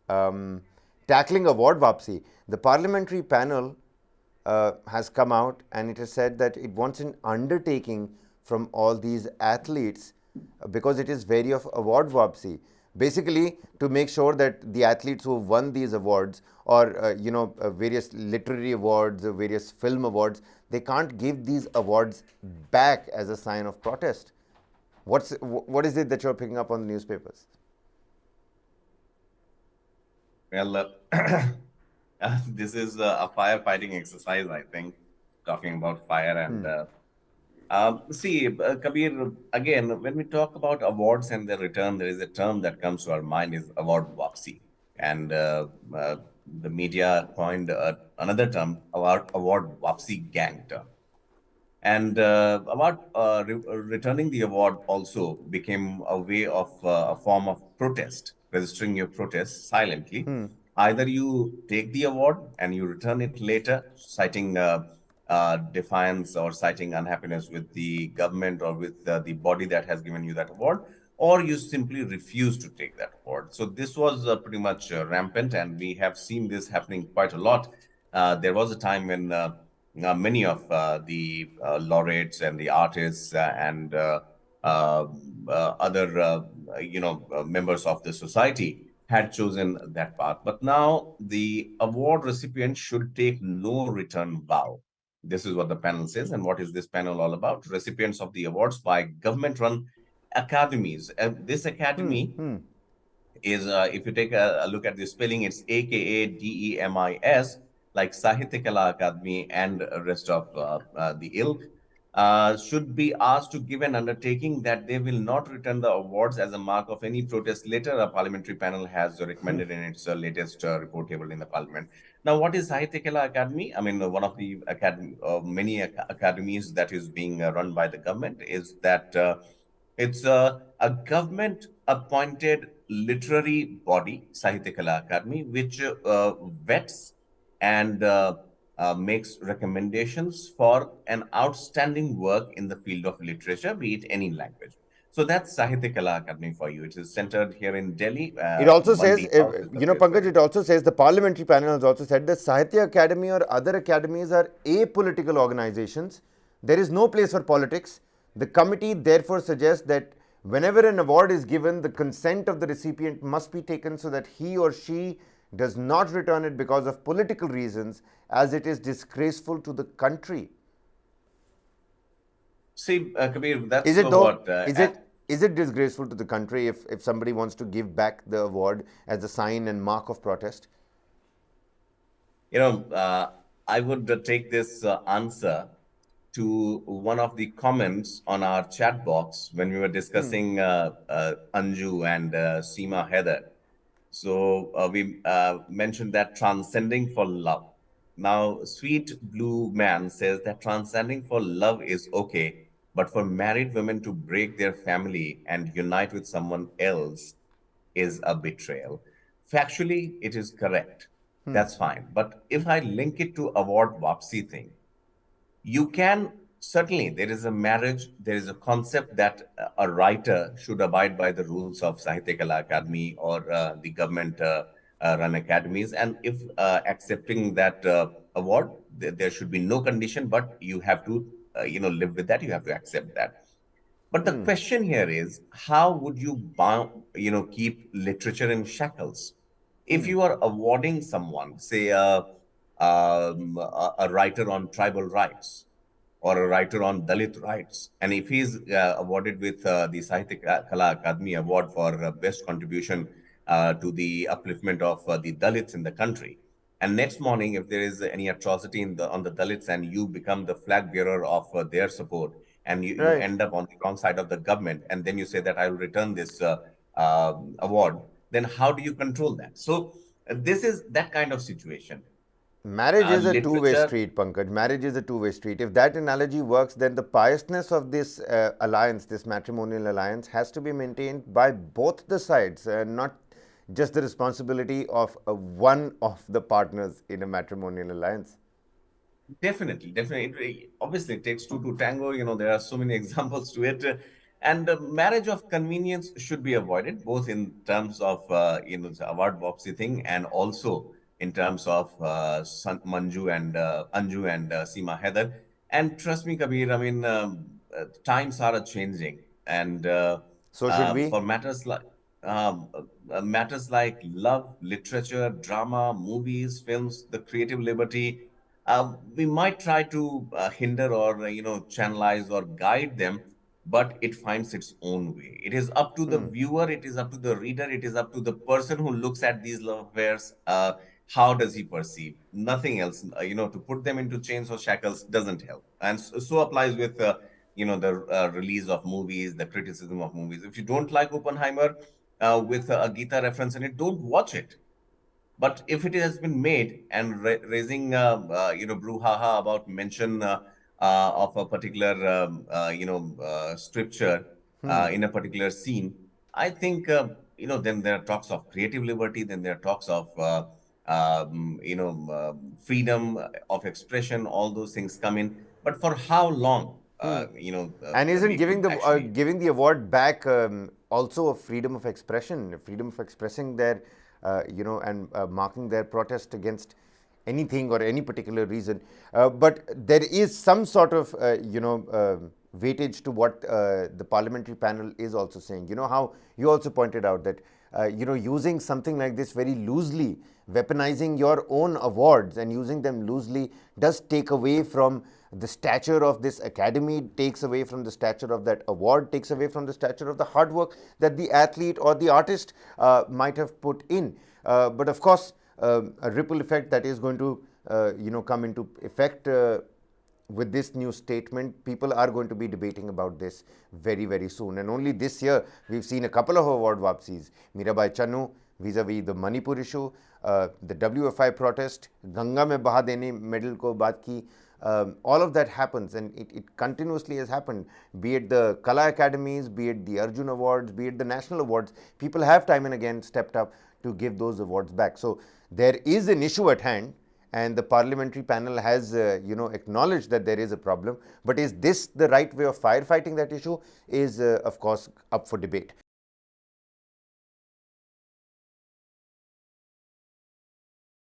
um, tackling award wapsi. The parliamentary panel has come out and it has said that it wants an undertaking from all these athletes because it is wary of award wapsi. Basically, to make sure that the athletes who won these awards or various literary awards, various film awards, they can't give these awards back as a sign of protest. What is it that you're picking up on the newspapers? Well, this is a firefighting exercise, I think, talking about fire. And see, Kabir, again, when we talk about awards and their return, there is a term that comes to our mind is award wapsi. And the media coined another term, award wapsi gang term. And about returning the award also became a way of a form of protest, registering your protest silently. Either you take the award and you return it later, citing defiance or citing unhappiness with the government or with the body that has given you that award, or you simply refuse to take that award. So this was pretty much rampant, and we have seen this happening quite a lot. There was a time when many of the laureates and the artists and other members of the society had chosen that path. But now the award recipient should take no return vow. This is what the panel says. And what is this panel all about? Recipients of the awards by government run academies. This academy is, if you take a look at the spelling, it's AKADEMIS, like Sahitya Kala Akademi and rest of the ilk, should be asked to give an undertaking that they will not return the awards as a mark of any protest. Later, a parliamentary panel has recommended in its latest report table in the parliament. Now, what is Sahitya Kala Academy? I mean, one of the many academies that is being run by the government is that. It's a government appointed literary body, Sahitya Kala Academy, which vets and makes recommendations for an outstanding work in the field of literature, be it any language. So that's Sahitya Kala Academy for you. It is centered here in Delhi. It also says, Mandi House is the place for Pankaj, it. it also says the parliamentary panel has also said that Sahitya Academy or other academies are apolitical organizations. There is no place for politics. The committee therefore suggests that whenever an award is given, the consent of the recipient must be taken so that he or she does not return it because of political reasons, as it is disgraceful to the country. See, Kabir, Is that's it though? what Is it disgraceful to the country if somebody wants to give back the award as a sign and mark of protest? You know, I would take this answer to one of the comments on our chat box when we were discussing Anju and Seema Heather. So we mentioned that transcending for love. Now, Sweet Blue Man says that transcending for love is okay, but for married women to break their family and unite with someone else is a betrayal. Factually, it is correct. That's fine. But if I link it to award Wapsi thing, you can certainly, there is a marriage, there is a concept that a writer should abide by the rules of Sahitya Kala Academy or the government run academies. And if accepting that award, there should be no condition, but you have to, live with that. You have to accept that. But the question here is, how would you keep literature in shackles? If you are awarding someone, say a writer on tribal rights or a writer on Dalit rights, and if he's awarded with the Sahitya Kala Akademi Award for best contribution to the upliftment of the Dalits in the country, and next morning, if there is any atrocity on the Dalits and you become the flag bearer of their support, and you Right. end up on the wrong side of the government, and then you say that I will return this award, then how do you control that? So this is that kind of situation. Marriage is a two-way Literature. street, Pankaj. Marriage is a two-way street. If that analogy works, then the piousness of this alliance, this matrimonial alliance, has to be maintained by both the sides, not just the responsibility of one of the partners in a matrimonial alliance. Definitely, definitely. Obviously, it takes two to tango. There are so many examples to it. And marriage of convenience should be avoided, both in terms of the award Wapsi thing, and also in terms of Manju and Anju and Seema Heather. And trust me, Kabir, I mean, times are changing, and So should we? for um, matters like love, literature, drama, movies, films, the creative liberty, we might try to hinder or channelize or guide them, but it finds its own way. It is up to the viewer, it is up to the reader, it is up to the person who looks at these love affairs. How does he perceive? Nothing else. To put them into chains or shackles doesn't help. And so applies with the release of movies, the criticism of movies. If you don't like Oppenheimer with a Gita reference in it, don't watch it. But if it has been made and raising, brouhaha about mention of a particular, scripture in a particular scene, I think, then there are talks of creative liberty, then there are talks of, freedom of expression, all those things come in. But for how long, And isn't we could actually. giving the award back also a freedom of expression, freedom of expressing their, and marking their protest against anything or any particular reason? But there is some sort of, weightage to what the parliamentary panel is also saying. You know how you also pointed out that, using something like this very loosely, weaponizing your own awards and using them loosely does take away from the stature of this academy, takes away from the stature of that award, takes away from the stature of the hard work that the athlete or the artist might have put in. But of course, a ripple effect that is going to come into effect with this new statement. People are going to be debating about this very, very soon. And only this year, we've seen a couple of award wapsis. Mirabai Channu vis-a-vis the Manipur issue, the WFI protest, Ganga mein baha dene medal ko baat ki. All of that happens, and it continuously has happened, be it the Kala Academies, be it the Arjun Awards, be it the national awards. People have time and again stepped up to give those awards back. So there is an issue at hand, and the parliamentary panel has acknowledged that there is a problem. But is this the right way of firefighting that issue is, of course, up for debate.